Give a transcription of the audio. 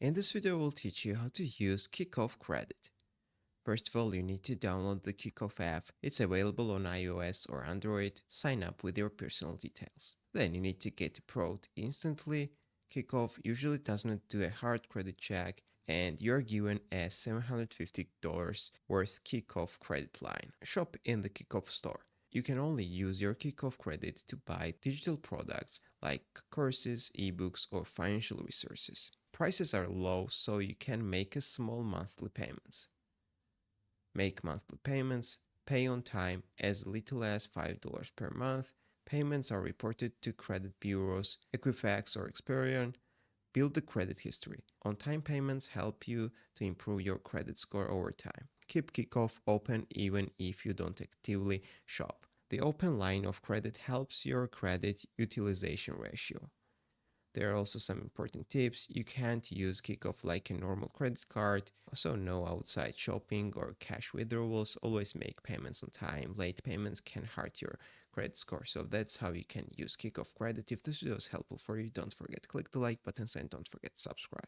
In this video, we'll teach you how to use Kikoff Credit. First of all, you need to download the Kikoff app. It's available on iOS or Android. Sign up with your personal details. Then you need to get approved instantly. Kikoff usually does not do a hard credit check, and you're given a $750 worth Kikoff credit line. Shop in the Kikoff store. You can only use your Kikoff credit to buy digital products like courses, ebooks, or financial resources. Prices are low, so you can make a small monthly payments. Make monthly payments, pay on time as little as $5 per month. Payments are reported to credit bureaus, Equifax or Experian. Build the credit history. On-time payments help you to improve your credit score over time. Keep Kikoff open even if you don't actively shop. The open line of credit helps your credit utilization ratio. There are also some important tips. You can't use Kikoff like a normal credit card, so no outside shopping or cash withdrawals. Always make payments on time. Late payments can hurt your credit score. So that's how you can use Kikoff Credit. If this video is helpful for you, don't forget to click the like button and don't forget to subscribe.